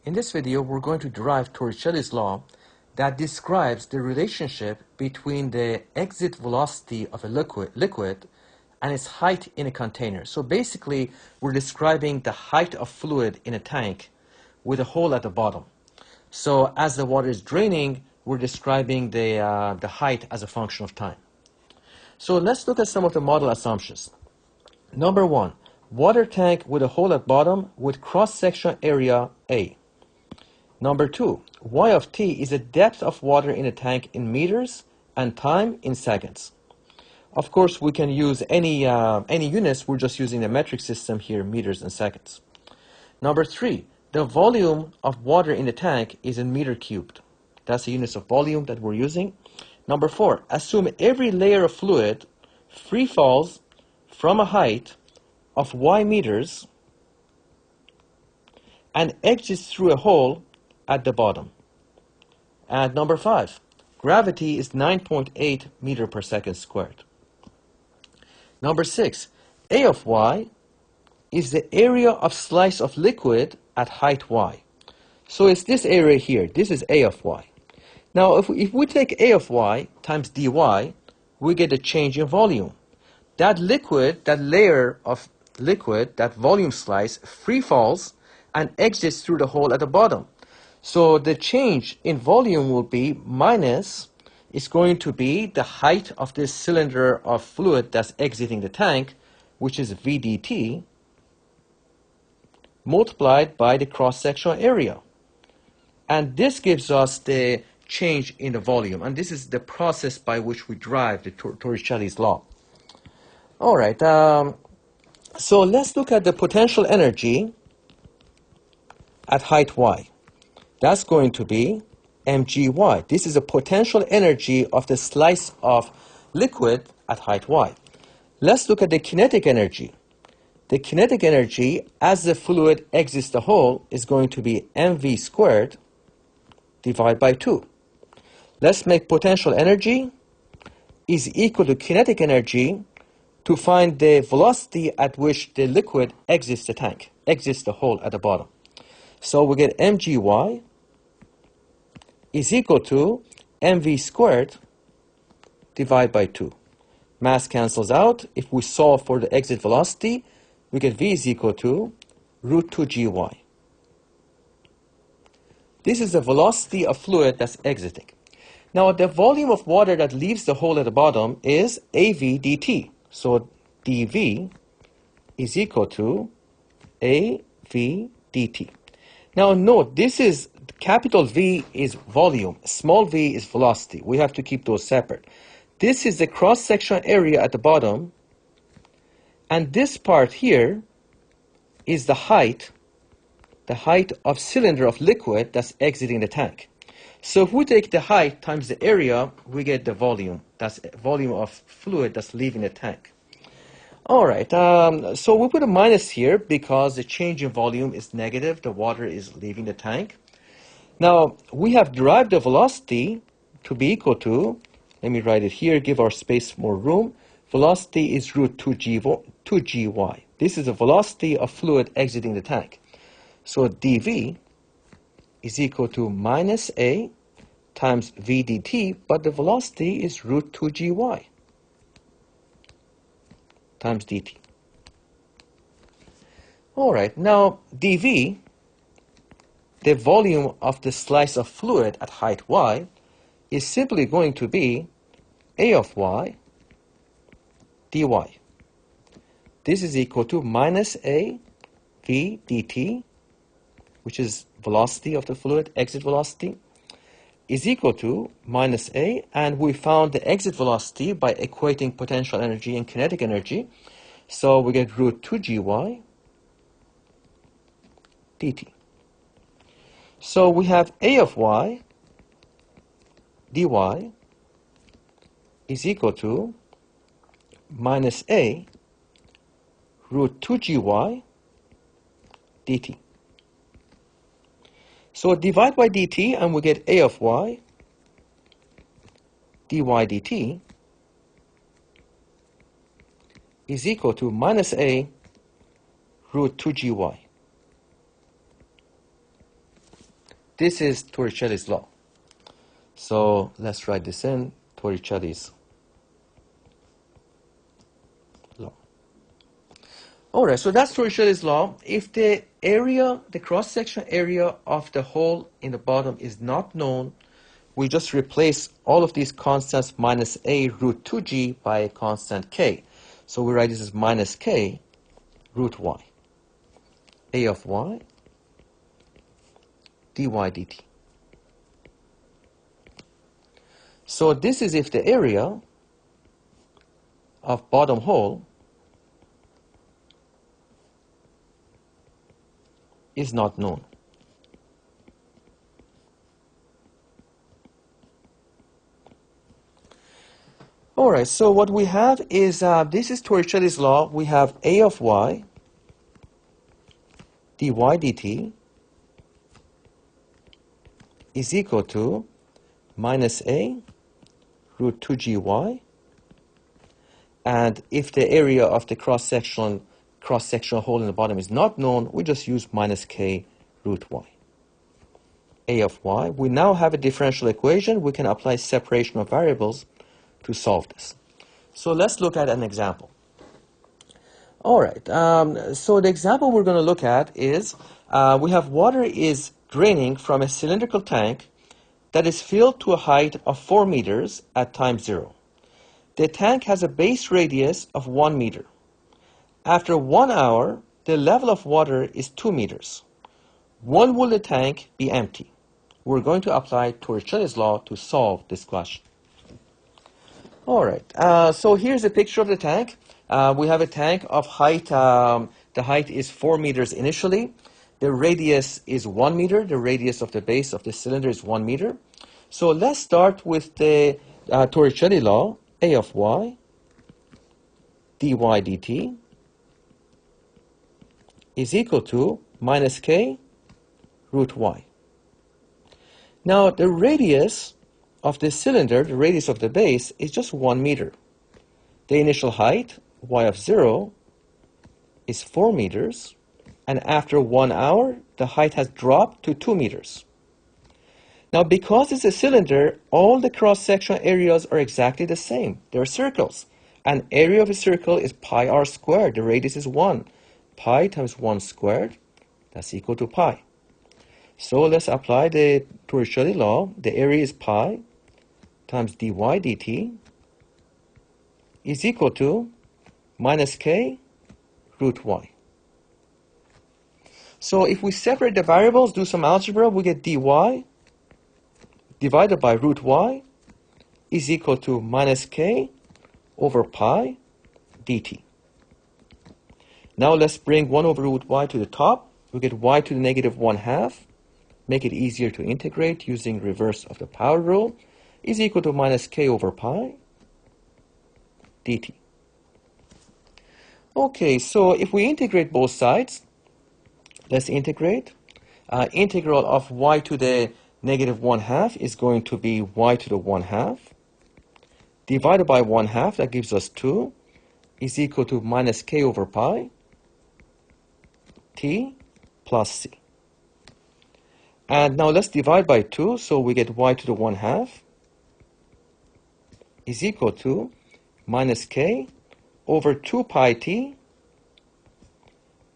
In this video, we're going to derive Torricelli's law that describes the relationship between the exit velocity of a liquid and its height in a container. So basically, we're describing the height of fluid in a tank with a hole at the bottom. So as the water is draining, we're describing the height as a function of time. So let's look at some of the model assumptions. Number one, water tank with a hole at bottom with cross-section area A. Number two, y of t is the depth of water in a tank in meters and time in seconds. Of course, we can use any units. We're just using the metric system here, meters and seconds. Number three, the volume of water in the tank is in meter cubed. That's the units of volume that we're using. Number four, assume every layer of fluid free falls from a height of y meters and exits through a hole at the bottom. And number five, gravity is 9.8 meter per second squared. Number six, A of y is the area of slice of liquid at height y. So it's this area here. This is A of y. Now, if we take A of y times dy, we get a change in volume. That liquid, that layer of liquid, that volume slice, free falls and exits through the hole at the bottom. So the change in volume will be minus, is going to be the height of this cylinder of fluid that's exiting the tank, which is V dt, multiplied by the cross-sectional area. And this gives us the change in the volume. And this is the process by which we derive the Torricelli's law. All right, so let's look at the potential energy at height y. That's going to be mgy. This is a potential energy of the slice of liquid at height y. Let's look at the kinetic energy. The kinetic energy as the fluid exits the hole is going to be mv squared divided by 2. Let's make potential energy is equal to kinetic energy to find the velocity at which the liquid exits the tank, exits the hole at the bottom. So we get mgy is equal to mv squared divided by 2. Mass cancels out. If we solve for the exit velocity, we get v is equal to root 2 gy. This is the velocity of fluid that's exiting. Now, the volume of water that leaves the hole at the bottom is AV dt. So dV is equal to AV dt. Now, note, this is capital V is volume, small v is velocity. We have to keep those separate. This is the cross-sectional area at the bottom, and this part here is the height of cylinder of liquid that's exiting the tank. So if we take the height times the area, we get the volume. That's volume of fluid that's leaving the tank. All right, so we put a minus here because the change in volume is negative. The water is leaving the tank. Now, we have derived the velocity to be equal to, let me write it here, give our space more room. Velocity is root 2 gy. This is the velocity of fluid exiting the tank. So dV is equal to minus A times V dt, but the velocity is root 2 gy times dt. All right, now dV, the volume of the slice of fluid at height y, is simply going to be A of y dy. This is equal to minus A V dt, which is velocity of the fluid, exit velocity, is equal to minus A, and we found the exit velocity by equating potential energy and kinetic energy. So we get root 2 gy dt. So we have A of y dy is equal to minus A root 2 gy dt. So divide by dt and we get A of y dy dt is equal to minus A root 2 gy. This is Torricelli's law. So let's write this in, Torricelli's law. All right, so that's Torricelli's law. If the area, the cross-section area of the hole in the bottom is not known, we just replace all of these constants minus a root 2g by a constant k. So we write this as minus k root y. A of y dy dt. So this is if the area of bottom hole is not known. All right, so what we have is, this is Torricelli's law. We have a of y dy dt is equal to minus a root 2gy, and if the area of the cross-sectional hole in the bottom is not known, we just use minus k root y. A of y. We now have a differential equation. We can apply separation of variables to solve this. So let's look at an example. All right, so the example we're going to look at is, we have water is draining from a cylindrical tank that is filled to a height of 4 meters at time 0. The tank has a base radius of 1 meter. After 1 hour, the level of water is 2 meters. When will the tank be empty? We're going to apply Torricelli's law to solve this question. All right, so here's a picture of the tank. We have a tank of height, the height is 4 meters initially. The radius is 1 meter. The radius of the base of the cylinder is 1 meter. So let's start with the Torricelli law, A of y dy dt is equal to minus k root y. Now the radius of the cylinder, the radius of the base, is just 1 meter. The initial height, y of 0, is 4 meters. And after 1 hour, the height has dropped to 2 meters. Now, because it's a cylinder, all the cross-sectional areas are exactly the same. They're circles. And area of a circle is pi r squared. The radius is 1. Pi times 1 squared, that's equal to pi. So let's apply the Torricelli law. The area is pi times dy dt is equal to minus k root y. So if we separate the variables, do some algebra, we get dy divided by root y is equal to minus k over pi dt. Now let's bring 1 over root y to the top. We get y to the negative 1/2. Make it easier to integrate using reverse of the power rule is equal to minus k over pi dt. Okay, so if we integrate both sides, let's integrate. Integral of y to the negative 1/2 is going to be y to the 1/2. Divided by 1/2, that gives us 2, is equal to minus k over pi t plus c. And now let's divide by 2, so we get y to the 1/2 is equal to minus k over 2 pi t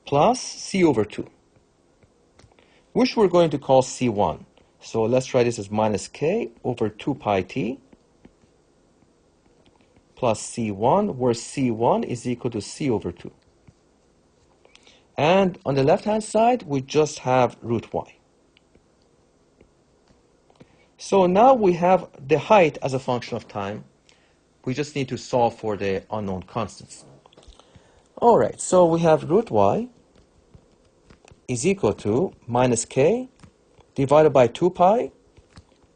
plus c over 2, which we're going to call c1. So let's write this as minus k over 2 pi t plus c1, where c1 is equal to c over 2. And on the left-hand side, we just have root y. So now we have the height as a function of time. We just need to solve for the unknown constants. All right, so we have root y is equal to minus k divided by 2 pi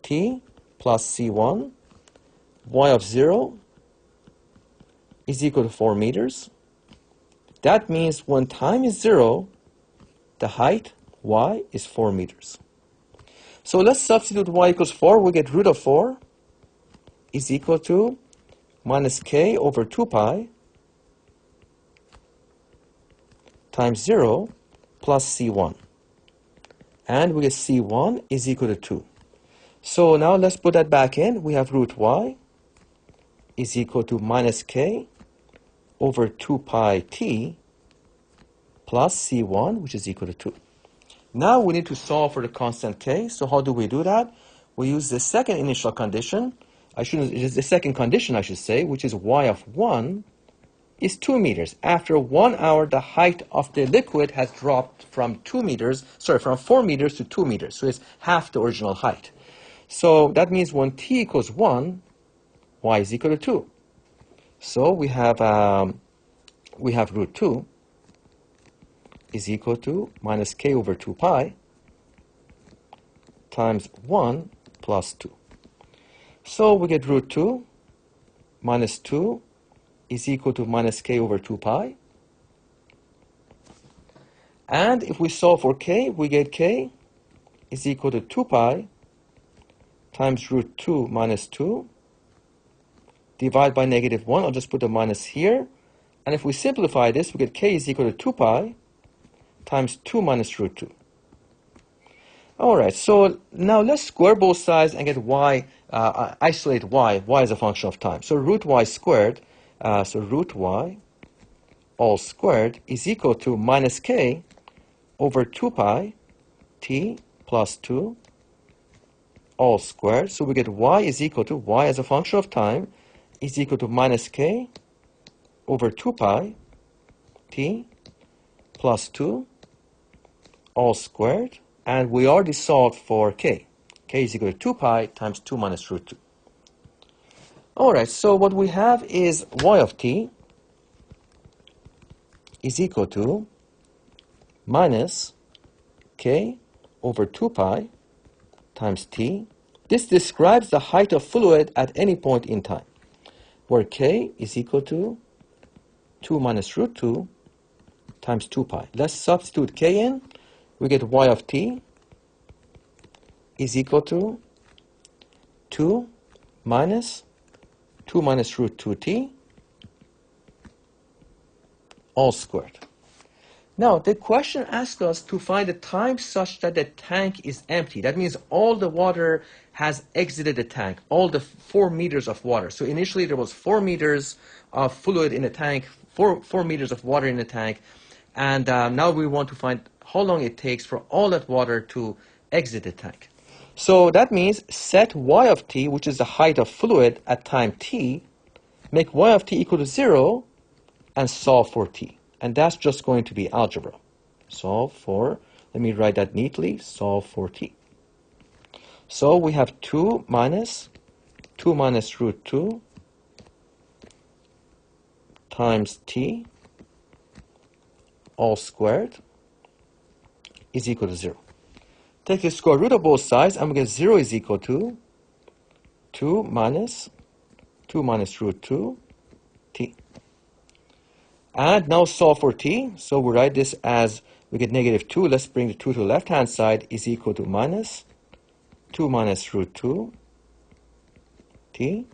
t plus c1. Y of 0 is equal to 4 meters. That means when time is 0, the height y is 4 meters. So let's substitute y equals 4. We get root of 4 is equal to minus k over 2 pi times 0 plus c1. And we get C1 is equal to 2. So now let's put that back in. We have root y is equal to minus k over 2 pi t plus C1, which is equal to 2. Now we need to solve for the constant k. So how do we do that? We use the second initial condition. It is the second condition, I should say, which is y of 1 is 2 meters. After 1 hour, the height of the liquid has dropped from 4 meters to 2 meters. So it's half the original height. So that means when t equals 1, y is equal to 2. So we have root 2 is equal to minus k over 2 pi times 1 plus 2. So we get root 2 minus 2 is equal to minus k over 2 pi. And if we solve for k, we get k is equal to 2 pi times root 2 minus 2 divided by negative 1. I'll just put a minus here. And if we simplify this, we get k is equal to 2 pi times 2 minus root 2. All right, so now let's square both sides and get y, isolate y as a function of time. So root y squared, so root y all squared is equal to minus k over 2 pi t plus 2 all squared. So we get y is equal to, y as a function of time is equal to minus k over 2 pi t plus 2 all squared. And we already solved for k. K is equal to 2 pi times 2 minus root 2. All right, so what we have is y of t is equal to minus k over 2 pi times t. This describes the height of fluid at any point in time, where k is equal to 2 minus root 2 times 2 pi. Let's substitute k in. We get y of t is equal to 2 minus root 2t all squared. Now, the question asks us to find a time such that the tank is empty. That means all the water has exited the tank, all the 4 meters of water. So initially there was 4 meters of fluid in the tank, 4 meters of water in the tank, and now we want to find how long it takes for all that water to exit the tank. So that means set y of t, which is the height of fluid at time t, make y of t equal to 0, and solve for t. And that's just going to be algebra. Solve for, let me write that neatly, solve for t. So we have 2 minus root 2 times t all squared is equal to 0. Take the square root of both sides, and we get 0 is equal to 2 minus root 2 t. And now solve for t. So we write this as, we get negative 2. Let's bring the 2 to the left-hand side, is equal to minus 2 minus root 2 t.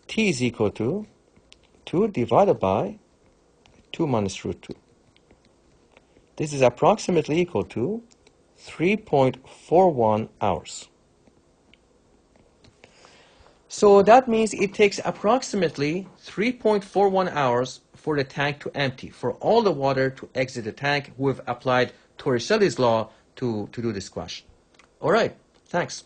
T is equal to 2 divided by 2 minus root 2. This is approximately equal to 3.41 hours. So that means it takes approximately 3.41 hours for the tank to empty, for all the water to exit the tank. We've applied Torricelli's law to do this question. All right, thanks.